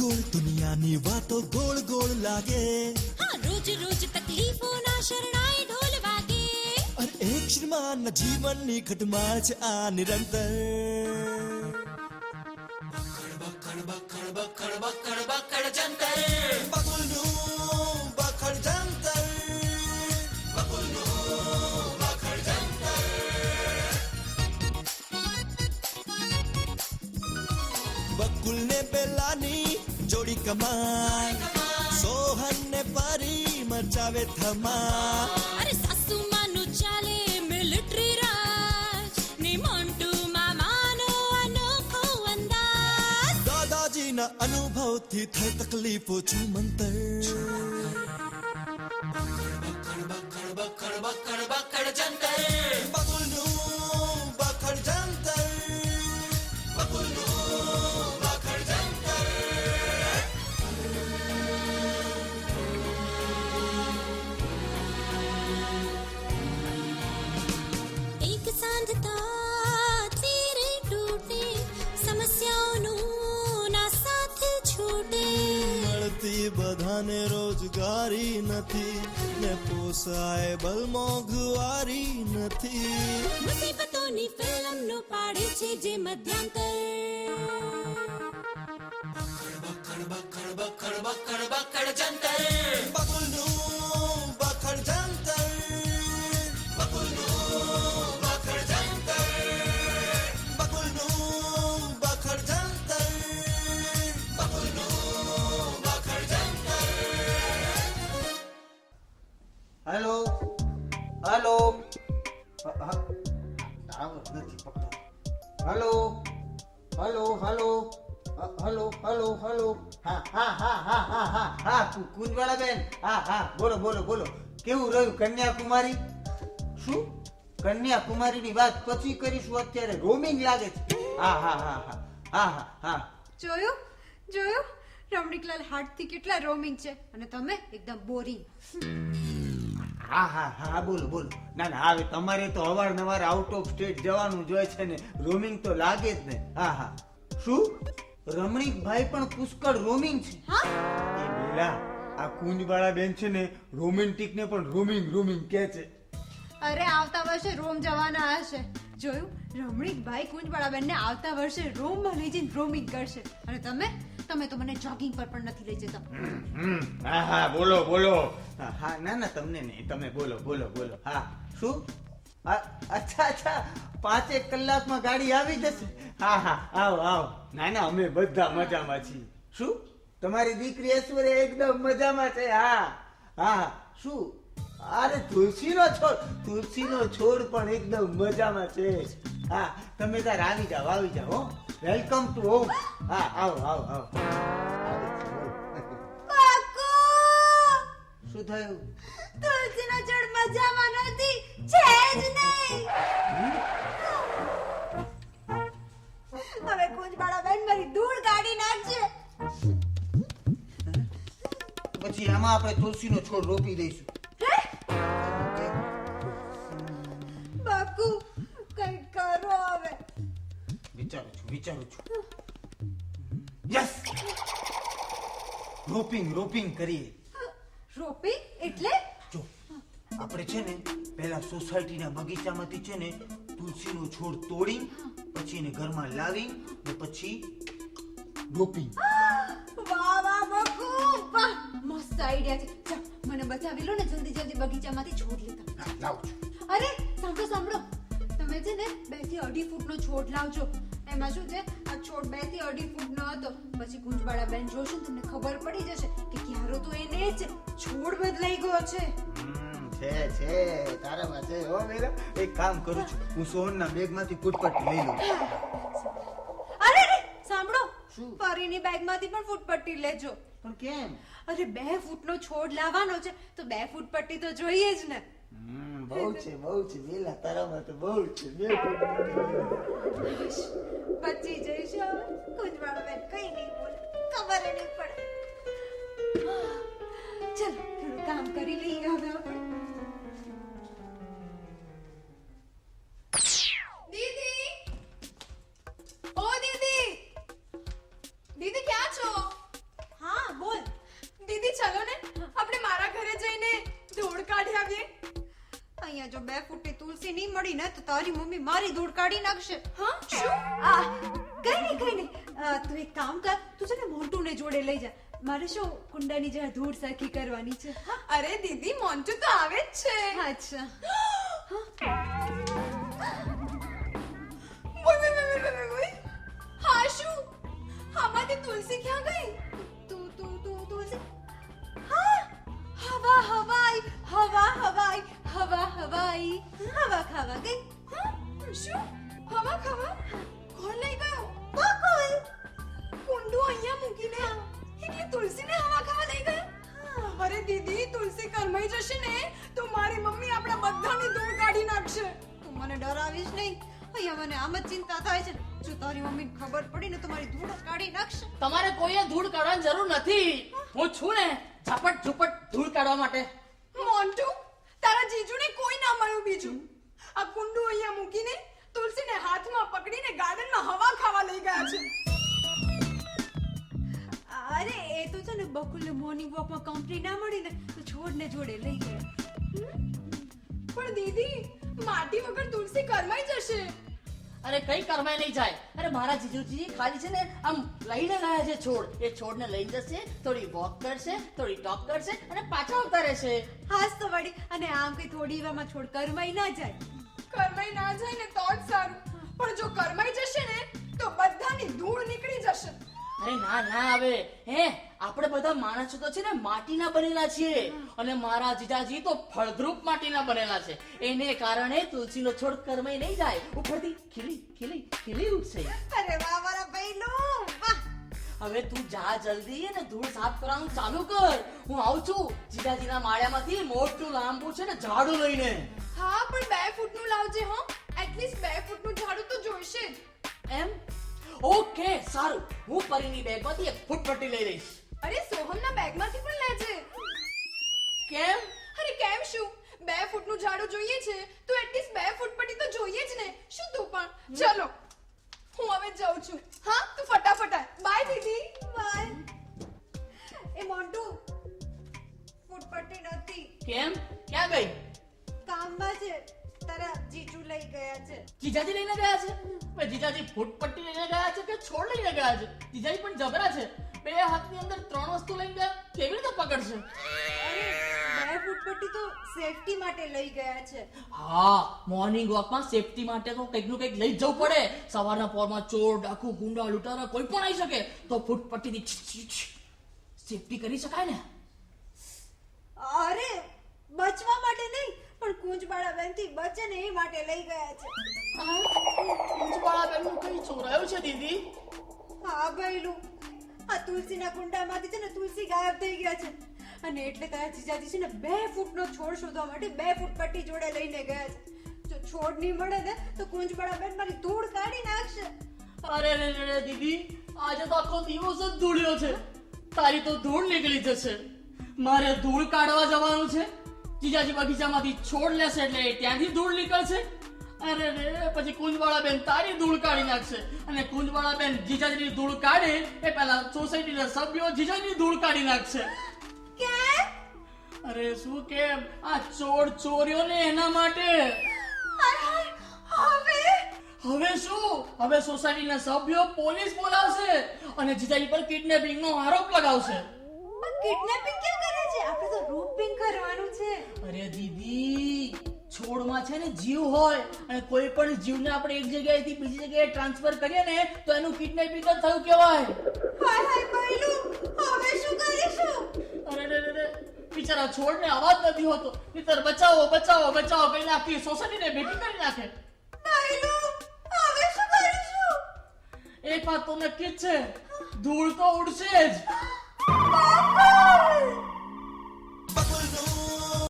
ગોળ દુનિયાની વાતો ગોળ ગોળ લાગે. હા રોજ રોજ તકલીફોના શરણાઈ ઢોલ વાગે. અરે એક શ્રીમાન જીવનની ખટમાળ છે આ નિરંતર. બકુલનું બખડ જંતર. બકુલ ને બેલાની જોડી કમાલ. સોહન ને પરી મચાવે ધમાલ. અરે સાસુમાનું ચાલે મિલિટરી રાજ ને મોન્ટુ મામાનો અનોખો અંદાજ. દાદાજીના અનુભવથી થઈ તકલીફો છું મંતર. બકુલનું બખડ જંતર. એક સાંધતા તેરે ટૂટે સમસ્યાઓનું ના સાથ છૂટે. મળતી બધાને રોજગારી નથી ને પોસાય બલ મોંઘવારી નથી. મુસીબતોની ફિલ્મનો પાડે છે જે મધ્યાંતર. બકુલનું બખડ જંતર. બકુલનું બખડ જંતર. હેલો હેલો ટાવર નથી પકડતો. Hello hello hello hello hello hello હા હા હા હા હા હા હા કુંજવાળા બેન હા હા બોલો બોલો બોલો કેવું રહ્યું કન્યાકુમારી? શું કન્યાકુમારીની વાત પછી કરીશું, અત્યારે રોમિંગ લાગે છે. હા હા હા હા હા હા હા જોયું રમણીકલાલ હાર્ટથી કેટલા રોમિંગ છે અને તમે એકદમ બોરિંગ. હા હા હા બોલો બોલો. ના ના હવે તમારે તો અવારનવાર આઉટ ઓફ સ્ટેટ જવાનું જોઈએ છે ને, રોમિંગ તો લાગે જ ને. હા હા શું રમણીકભાઈ પણ પુષ્કળ રોમિંગ છે? એ બેલા આ કુંજવાળા બેન છે ને રોમેન્ટિક ને પણ રોમિંગ રોમિંગ કે છે. અરે આવતા વર્ષે રોમ જવાના હશે. જોયું રમણીકભાઈ કુંજવાળાબેન ને આવતા વર્ષે રોમમાં લઈ જઈને રોમિંગ કરશે અને તમે તો મને જોગિંગ પર પણ નથી લઈ જતા. હા હા બોલો બોલો. હા ના ના તમને નહીં, તમે બોલો બોલો બોલો. હા શું અચ્છા અચ્છા 5 કલાકમાં ગાડી આવી જશે. હા હા આવો આવો. ના ના અમે બધા મજામાં છીએ. શું તમારી દીકરી ઐશ્વર્યા એકદમ મજામાં છે? હા હા શું અરે તુલસીનો છોડ પણ એકદમ મજામાં છે. હા તમે તાર આવી જાઓ હો. Welcome to home. હા આવો આવો આવો. શું થયું? તુલસીનો છોડ મજામાં નથી, છે જ નહીં. હવે કુંજવાળાબેન મારી ધૂળ કાઢી નાખશે. પછી આમાં આપણે તુલસીનો છોડ રોપી દઈશું. બાપુ કઈ કરો હવે. વિચારું છું. યસ રોપિંગ કરીએ. રોપિંગ એટલે? જો આપણે છે ને પહેલા સોસાયટીના બગીચામાંથી છે ને તુલસીનો છોડ તોડી પછી એને ઘરમાં લાવી ને પછી રોપિંગ. વાહ વાહ બાપુ વાહ, મસ્ત આઈડિયા છે. ચાલ મને બતાવી લો ને જલ્દી બગીચામાંથી છોડ લેતા. લાવું છું. અરે સાંભળો તમે છે ને 2 થી 2.5 ફૂટનો છોડ લાવજો. એમાં શું છે આ છોડ 2 થી 2.5 ફૂટનો હતો. પછી કુંજવાળા બેન જોશે ને તમને ખબર પડી જશે કે ક્યારો તો એને જ છોડ બદલાઈ ગયો છે. છે તારામાં છે હો મેરા. એક કામ કરું છું, હું સોહનના બેગમાંથી ફૂટપટ્ટી લઈ લઉં. અરે સાંભળો શું? પરીની બેગમાંથી પણ ફૂટપટ્ટી લેજો. પણ કેમ? અરે 2 ફૂટનો છોડ લાવવાનો છે તો 2 ફૂટપટ્ટી તો જોઈએ જ ને. બહુ છે વેલા તારામાં તો બહુ છે. બચી જઈશું. કુંજવાળા બેન કઈ નહીં બોલે, ખબર નહીં પડે. ચલો થોડું કામ કરી લઈએ હવે આપણે. દીદી, ઓ દીદી, દીદી ક્યાં છો? અહીંયા જો 2 ફૂટની તુલસી નહીં મળી ને તો તારી મમ્મી મારી ધૂળ કાઢી નાખશે. હા શું? કઈ નહીં તું એક કામ કર, તું છે ને મોન્ટુને જોડે લઈ જા. મારે શું કુંડાની જરા ધૂળ સરખી કરવાની છે. અરે દીદી મોન્ટુ તો આવે જ છે. અચ્છા હા શું? આમાંથી તુલસી ક્યાં ગઈ? તુલસી હા હવા હવાઈ હવા હવાઈ હવા હવાઈ હવા ખાવા ગઈ. શું? હવા ખાવા? કોણ લઈ ગયો? બકુલ. કુંડું અહીંયા મૂકીને એટલે તુલસીને હવા ખાવા લઈ ગયો? અરે દીદી તુલસી કરમાઈ જશે ને તો મારી મમ્મી આપણા બધાની ધૂળ કાઢી નાખશે. તું મને ડરાવીશ નહીં. અહીંયા મને આમ જ ચિંતા થાય છે. જો તારી મમ્મીને ખબર પડી ને તો મારી ધૂળ જ કાઢી નાખશે. તમારે કોઈએ ધૂળ કાઢવાની જરૂર નથી. હું છું ને ઝપટ ઝુપટ ધૂળ કાઢવા માટે. મોન્ટુ તારા જીજુને કોઈ ના મળ્યું બીજું. આ કુંડું અહીંયા મૂકીને તુલસીને હાથમાં પકડીને ગાર્ડનમાં હવા ખાવા લઈ ગયા છે. અરે એ તો છે ને બકુલને મોર્નિંગ વોકમાં કંપની ના મળી ને તો છોડને જોડે લઈ ગયા. પણ દીદી માટી વગર તુલસી કરમાઈ જશે. અરે કઈ કરમાય નહીં જાય. અરે મારા જીજુજી ખાલી છે ને આમ લઈને ગયા છે છોડ. એ છોડને લઈ જશે, થોડી વોક કરશે, થોડી ટોક કરશે અને પાછા આવતા રહેશે. હાસ તો વળી. અને આમ કઈ થોડી વામાં છોડ કરમાઈ ના જાય. કરમાઈ ના જાય ને તો જ સારું. પણ જો કરમાઈ જશે ને તો બધાની ધૂળ નીકળી જશે. અરે ના ના આવે હે. આપણે બધા માણસો તો છે ને માટીના બનેલા છીએ અને મારા જીજાજી તો ફળદ્રુપ માટીના બનેલા છે. એને કારણે તુલસીનો છોડ કરમાઈ નહીં જાય, ઉપરથી ખીલી ખીલી ખીલી ઉઠશે. અરે વાહ મારા બૈલું વાહ. હવે તું જા જલ્દી અને ધૂળ સાફ કરવાનું ચાલુ કર. હું આવું છું જીજાજીના માળિયામાંથી મોટું લાંબુ છે ને ઝાડુ લઈને. હા પણ 2 ફૂટનું લાવજે હો. એટલીસ્ટ 2 ફૂટનું ઝાડુ તો જોઈશે જ. એમ? ઓકે સારું. હું પરીની બેગમાંથી 1 ફૂટ પટ્ટી લઈ લઈશ. અરે સોહમના બેગમાંથી પણ લેજે. કેમ? અરે કેમ શું? 2 ફૂટનું ઝાડુ જોઈએ છે તો એટલીસ્ટ 2 ફૂટ પટ્ટી તો જોઈએ જ ને. શું તું પણ? ચલો હું હવે જાઉં છું. હા તું ફટાફટ આય. બાય દીદી. બાય. એ મોન્ટુ ફૂટપટ્ટી નથી. કેમ? ક્યાં ગઈ? કામમાં છે. તારા જીજુ લઈ ગયા છે. જીજાજી લઈને ગયા છે? ભાઈ જીજાજી ફૂટપટ્ટી લઈને ગયા છે કે છોડ લઈને ગયા છે? જીજાજી પણ જબરા છે. 2 હાથની અંદર 3 વસ્તુ લઈને ગયા, કેવી રીતે પકડશે? અરે 2 ફૂટપટ્ટી તો સેફટી માટે લઈ ગયા છે. હા, મોર્નિંગ વોકમાં સેફટી માટે તો કંઈક નું કંઈક લઈ જ જવું પડે. સવારના પોરમાં ચોર, ડાકુ, ગુંડા, લૂંટારા કોઈ પણ આવી શકે તો ફૂટપટ્ટીથી સેફટી કરી શકાય ને. અરે બચવા માટે નહીં પણ કુંજબાળા બેનથી બચે ને એ માટે લઈ ગયા છે. કુંજવાળા બેનનું કઈ ચોરાયું છે દીદી? હા ભઈલું, આ તુલસીના કુંડામાંથી છે ને તુલસી ગાયબ થઈ ગયા છે અને એટલે તારા જીજાજી છે ને 2 ફૂટનો છોડ શોધવા માટે 2 ફૂટ પટ્ટી જોડે લઈને ગયા છે. જો છોડ નહીં મળે ને તો કુંજબાળા બેન મારી ધૂળ કાઢી નાખશે. અરે રે રે દીદી, આજે તો આખો દિવસ જ ધૂળ્યો છે. તારી તો ધૂળ નીકળી જશે. મારે ધૂળ કાઢવા જવાનું છે. જીજાજી બગીચામાંથી છોડ લેશે એટલે ત્યાંથી ધૂળ નીકળશે. અરે રે, પછી કુંજવાળા બેન તારી ધૂળ કાઢી નાખશે અને કુંજવાળા બેન જીજાજીની ધૂળ કાઢે એ પહેલા સોસાયટીના સભ્યો જીજાજીની ધૂળ કાઢી નાખશે. કેમ? અરે શું કેમ? આ ચોર ચોર્યો ને એના માટે. હવે શું? હવે સોસાયટીના સભ્યો પોલીસ બોલાવશે અને જીજાજી પર કિડનેપિંગનો આરોપ લગાવશે. કિડનેપિંગ ક્યાં કરે છે? આપણે તો રૂપિંગ કરવાનું છે. અરે દીદી, છોડમાં છે ને જીવ હોય અને કોઈ પણ જીવને આપણે એક જગ્યાએથી બીજી જગ્યાએ ટ્રાન્સફર કરીએ ને તો એનું કિડનેપિંગ જ થયું કહેવાય. હાય હાય ભઈલું, હવે શું કરીશું? અરે રે રે, બિચારા છોડને અવાજ નથી હોતો. નહીંતર બચાવો બચાવો બચાવો કહીને આખી સોસાયટીને ભેગી કરી નાખે. ભઈલું, હવે શું કરીશું? એક વાત તો નક્કી જ છે, ધૂળ તો ઉડશે જ. બકુલ!